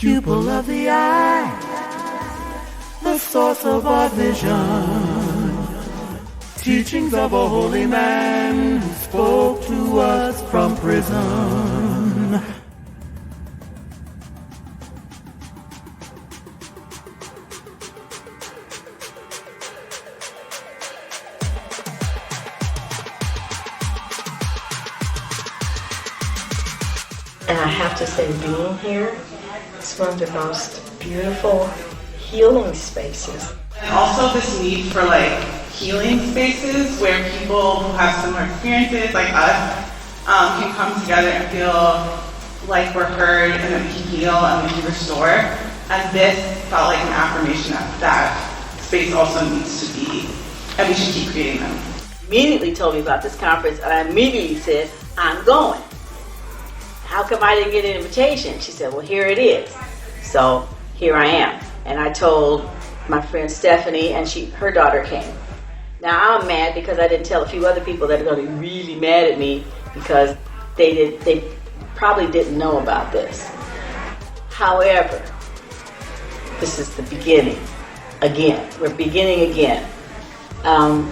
pupil of the eye, the source of our vision, teachings of a holy man who spoke to us from prison. And I have to say, being here is one of the most beautiful healing spaces. And also this need for healing spaces where people who have similar experiences like us can come together and feel like we're heard and that we can heal and we can restore. And this felt like an affirmation that space also needs to be, and we should keep creating them. Immediately told me about this conference, and I immediately said, I'm going. How come I didn't get an invitation? She said, well, here it is. So here I am. And I told my friend Stephanie, and her daughter came. Now I'm mad because I didn't tell a few other people that are going to be really mad at me because they probably didn't know about this. However, this is the beginning. Again, we're beginning again. I'm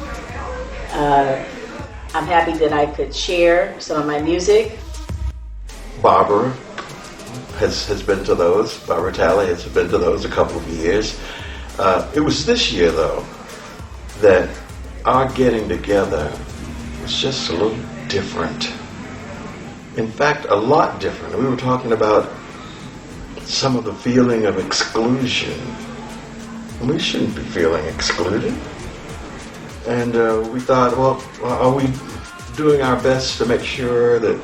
happy that I could share some of my music. Barbara has been to those. Barbara Talley has been to those a couple of years. It was this year, though, that our getting together was just a little different. In fact, a lot different. We were talking about some of the feeling of exclusion. We shouldn't be feeling excluded. And we thought, well, are we doing our best to make sure that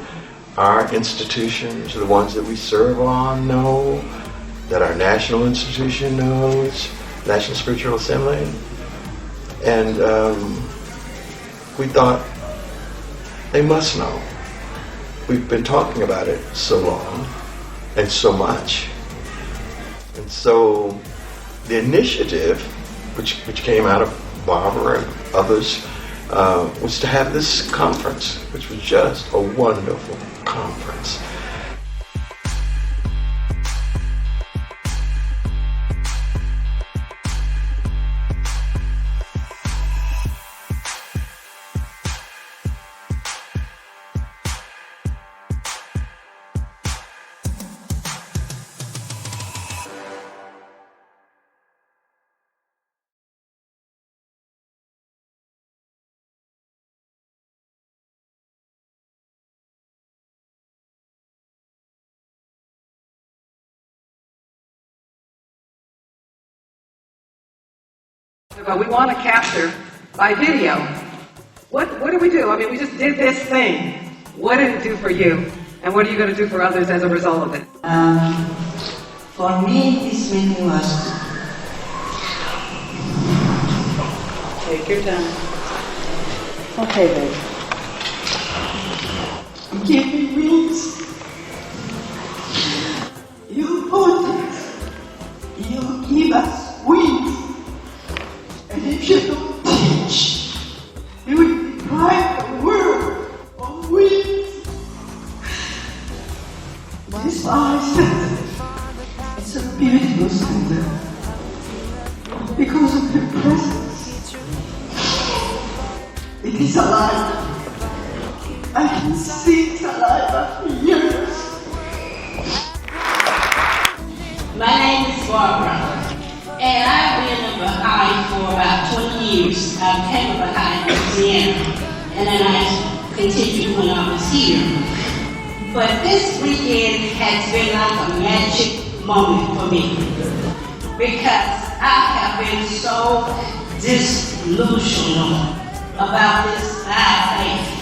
our institutions, the ones that we serve on, know, that our national institution knows, National Spiritual Assembly? And we thought, they must know. We've been talking about it so long and so much. And so the initiative, which came out of Barbara and others, was to have this conference, which was just a wonderful conference. But we want to capture by video. What do we do? I mean, we just did this thing. What did it do for you? And what are you going to do for others as a result of it? For me, this meeting was... Take your time. Okay, baby. Give me wings. You put it. You give us wings. And if you don't teach, you will deprive the world of wings. This life, it's a beautiful center because of the presence. It is alive. I can see it alive after years. My name is Barbara. And I've been in Baha'i for about 20 years. I became a Baha'i in Louisiana, and then I continued when I was here. But this weekend has been like a magic moment for me because I have been so disillusional about this faith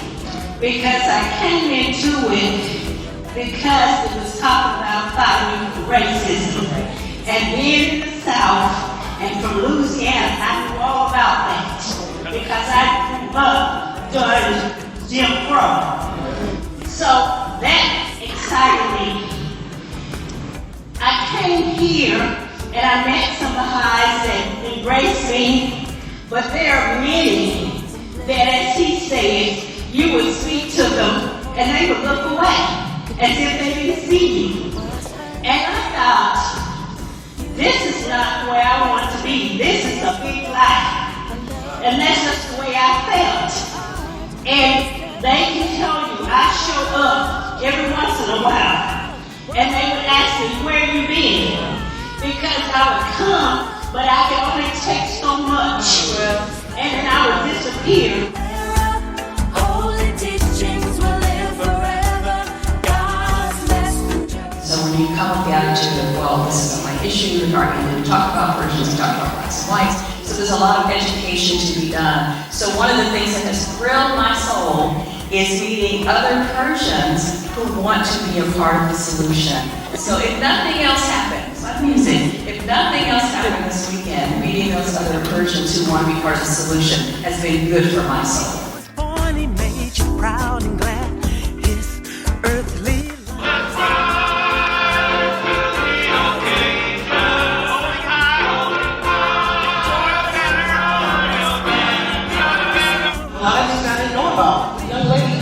because I came into it because it was talking about fighting racism. And being in the South and from Louisiana, I knew all about that because I grew up during Jim Crow. So that excited me. I came here and I met some Baha'is that embraced me, but there are many that, as he said, you would speak to them and they would look away as if they didn't see you. And I thought about, this is not where I want to be. This is a big lie. And that's just the way I felt. And they can tell you, I show up every once in a while. And they would ask me, where you been? Because I would come, but I could only take so much. And then I would disappear. Holy teachings will live forever. God's messenger. So when you come with the attitude of, well, this is my issue, we talk about Persians, we talk about blacks and whites. So there's a lot of education to be done. So one of the things that has thrilled my soul is meeting other Persians who want to be a part of the solution. So if nothing else happens, like music, if nothing else happened this weekend, meeting those other Persians who want to be part of the solution has been good for my soul. Born, he made you proud and glad. His earthly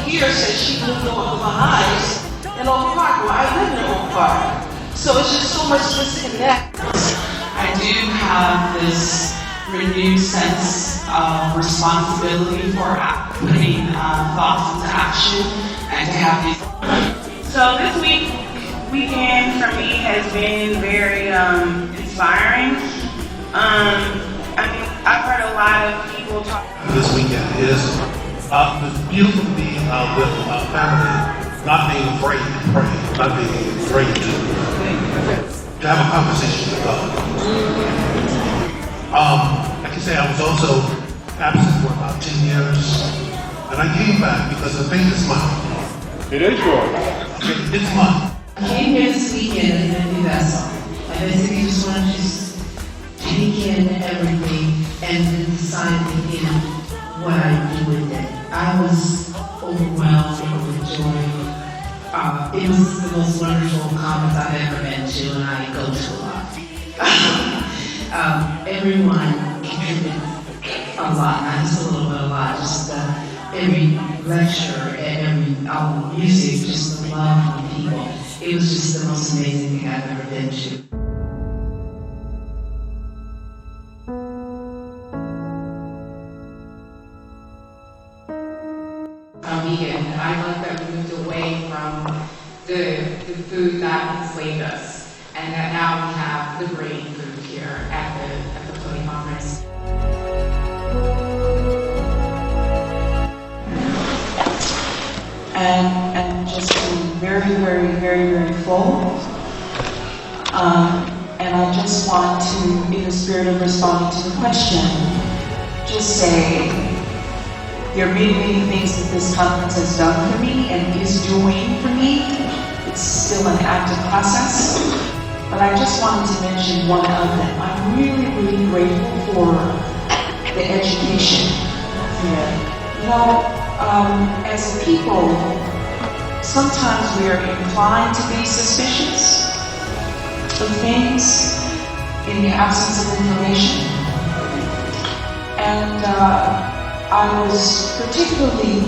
here said she lived in Oak Highs in Oak Park. Well, I live in Oak Park. So it's just so much disconnect. I do have this renewed sense of responsibility for putting thoughts into action and to have these. So this weekend for me has been very inspiring. I mean, I've heard a lot of people talk. This weekend is this beautiful to be with family, not being afraid to pray, not being afraid to have a conversation with God. Like you say, I was also absent for about 10 years, and I came back because the faith is mine. It is yours. It's mine. I came here this weekend and do that song. I basically just want to just take in everything and then decide in what I do with it. I was overwhelmed with joy. It was the most wonderful conference I've ever been to, and I go to a lot. Everyone contributed a lot, not just a little bit, a lot. Just every lecture and every music, just the love from people. It was just the most amazing thing I've ever been to. Vegan. I like that we moved away from the food that enslaved us, and that now we have liberating food here at the POTE Conference. And just being very, very, very, very full. And I just want to, in the spirit of responding to the question, just say, there are many, many things that this conference has done for me and is doing for me. It's still an active process. But I just wanted to mention one of them. I'm really, really grateful for the education here. You know, as a people, sometimes we are inclined to be suspicious of things in the absence of information. And I was particularly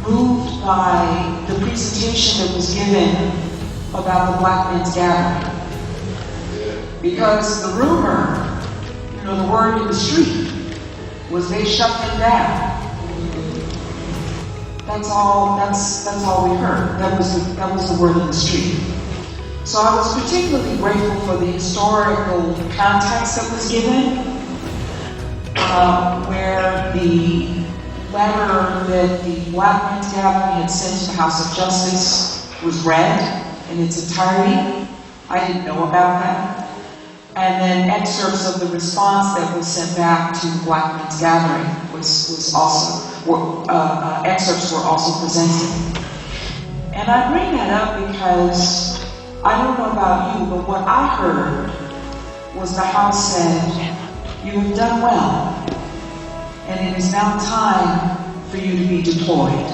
moved by the presentation that was given about the Black Men's Gathering. Because the rumor, you know, the word in the street was they shut them down. That's all we heard. That was the word in the street. So I was particularly grateful for the historical context that was given, where the letter that the Black Men's Gathering had sent to the House of Justice was read in its entirety. I didn't know about that. And then excerpts of the response that was sent back to the Black Men's Gathering excerpts were also presented. And I bring that up because I don't know about you, but what I heard was the House said, "You have done well, and it is now time for you to be deployed."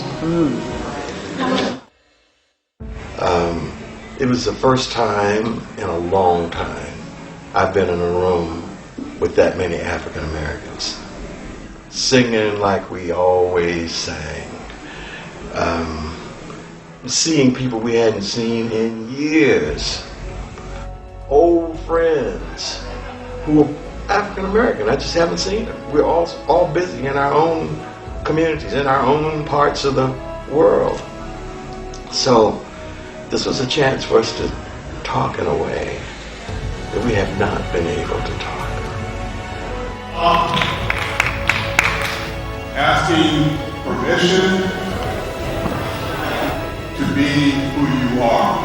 It was the first time in a long time I've been in a room with that many African Americans, singing like we always sang. It was the first time in a long time I've been in a room with that many African Americans, singing like we always sang. It was the first time in a long time I've been in a room with that many African Americans, singing like we always sang. It was the first time in a long time I've been in a room with that many African Americans, singing like we always sang. seeing people we hadn't seen in years, old friends who are African American. I just haven't seen them. We're all busy in our own communities, in our own parts of the world. So this was a chance for us to talk in a way that we have not been able to talk. Asking permission to be who you are.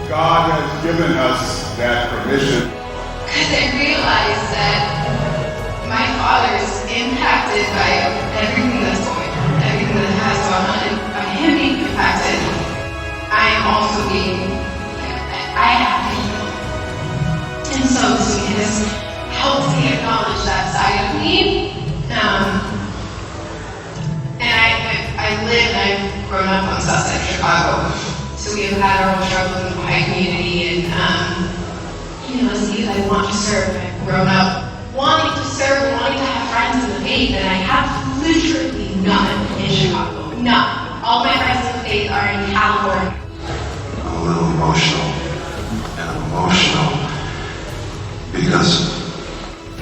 God has given us that permission. Because I realized that my father is impacted by everything that's going on, everything that has gone on, and by him being impacted, I am also I have to heal. And so doing this helps me acknowledge that side of me. And I've grown up on South Side Chicago, so we have had our own struggles in the Baha'i community, and as a youth, I want to serve. I've grown up wanting to serve and wanting to have friends in the faith, and I have literally none in Chicago. None. All my friends in the faith are in California. I'm a little emotional, and I'm emotional because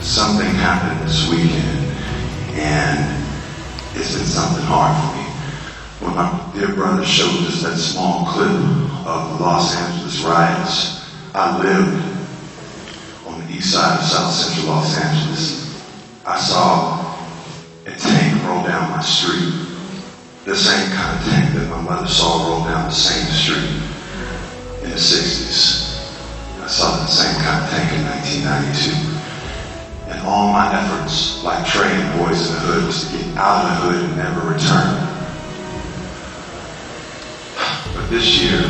something happened this weekend, and it's been something hard for me. When my dear brother showed us that small clip of the Los Angeles riots, I lived on the east side of South Central Los Angeles. I saw a tank roll down my street, the same kind of tank that my mother saw roll down the same street in the 60s. I saw the same kind of tank in 1992. And all my efforts, like Trey and Boys in the Hood, was to get out of the hood and never return. But this year,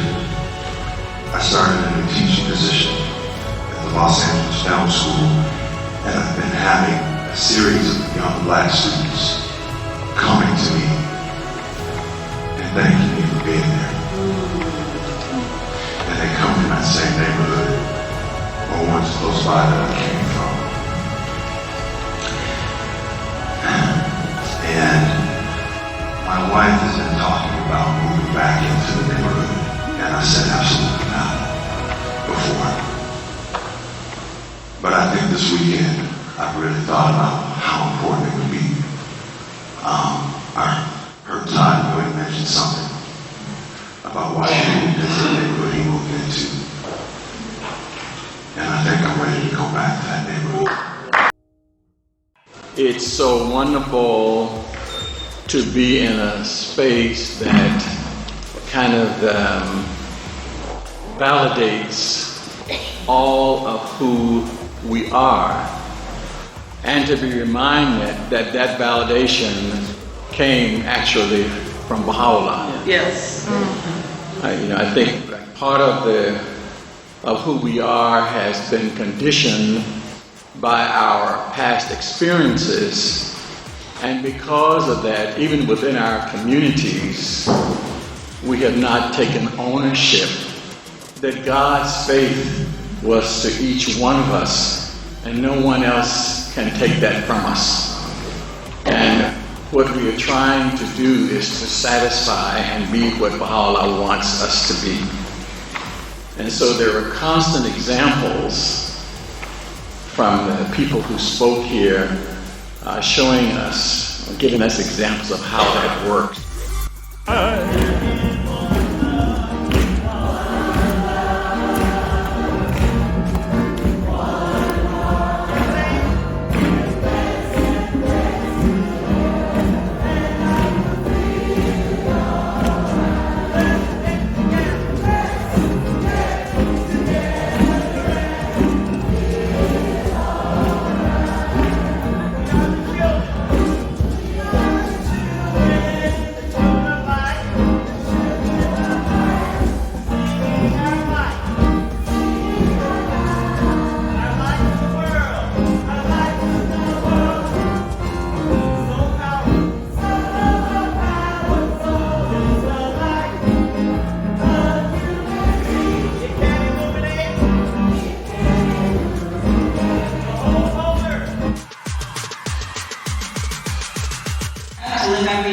I started a new teaching position at the Los Angeles Film School, and I've been having a series of young black students coming to me and thanking me for being there. And they come from that same neighborhood, or one's close by that I came from. And my wife has been talking about moving back into the neighborhood, and I said absolutely not before. But I think this weekend I've really thought about how important it would be. I heard Todd Ewing mention something about why he moved into the neighborhood he moved into, and I think I'm ready to go back to that neighborhood. It's so wonderful to be in a space that kind of validates all of who we are, and to be reminded that that validation came actually from Baha'u'llah. Yes. I think part of who we are has been conditioned by our past experiences, and because of that, even within our communities, we have not taken ownership that God's faith was to each one of us, and no one else can take that from us. And what we are trying to do is to satisfy and be what Baha'u'llah wants us to be. And so there are constant examples from the people who spoke here, showing us, giving us examples of how that works.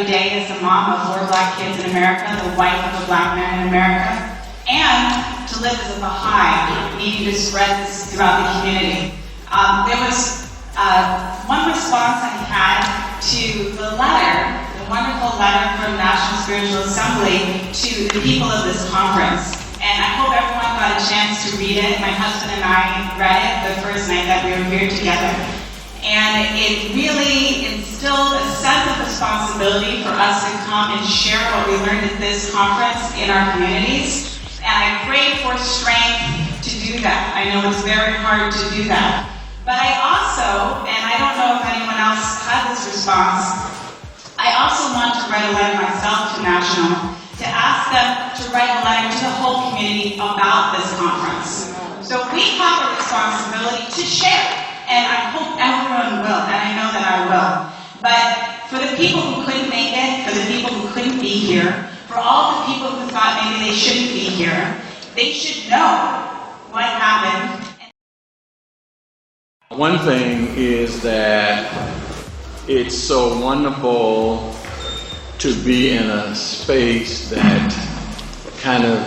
every day as a mom of 4 black kids in America, the wife of a black man in America, and to live as a Baha'i, needing to spread this throughout the community. There was one response I had to the letter, the wonderful letter from National Spiritual Assembly to the people of this conference. And I hope everyone got a chance to read it. My husband and I read it the first night that we were here together. And it really instilled a sense of responsibility for us to come and share what we learned at this conference in our communities. And I pray for strength to do that. I know it's very hard to do that. But I also, and I don't know if anyone else had this response, I also want to write a letter myself to National to ask them to write a letter to the whole community about this conference. So we have a responsibility to share, and I hope everyone will, and I know that I will. But for the people who couldn't make it, for the people who couldn't be here, for all the people who thought maybe they shouldn't be here, they should know what happened. One thing is that it's so wonderful to be in a space that kind of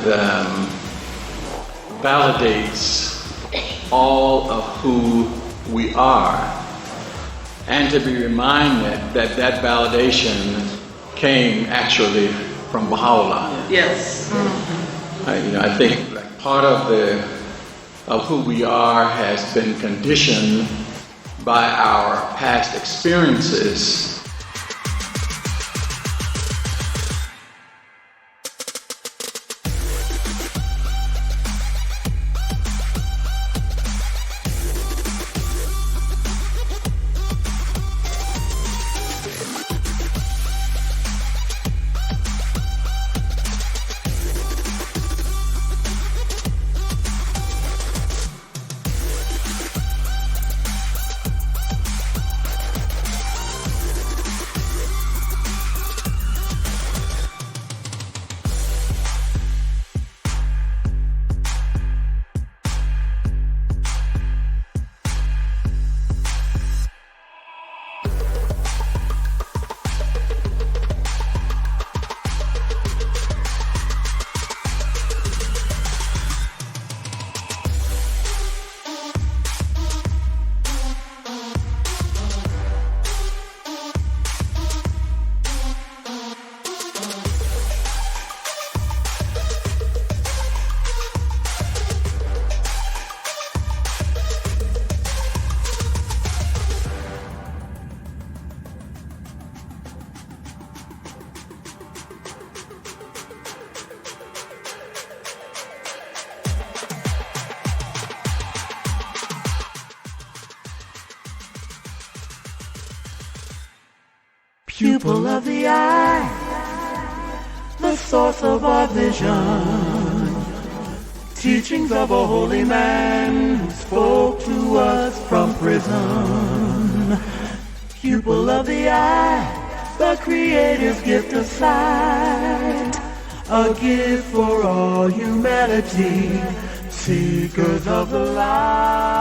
validates all of who we are, and to be reminded that that validation came actually from Baha'u'llah. Yes. I think like part of who we are has been conditioned by our past experiences. Pupil of the eye, the source of our vision, teachings of a holy man who spoke to us from prison. Pupil of the eye, the Creator's gift of sight, a gift for all humanity, seekers of the light.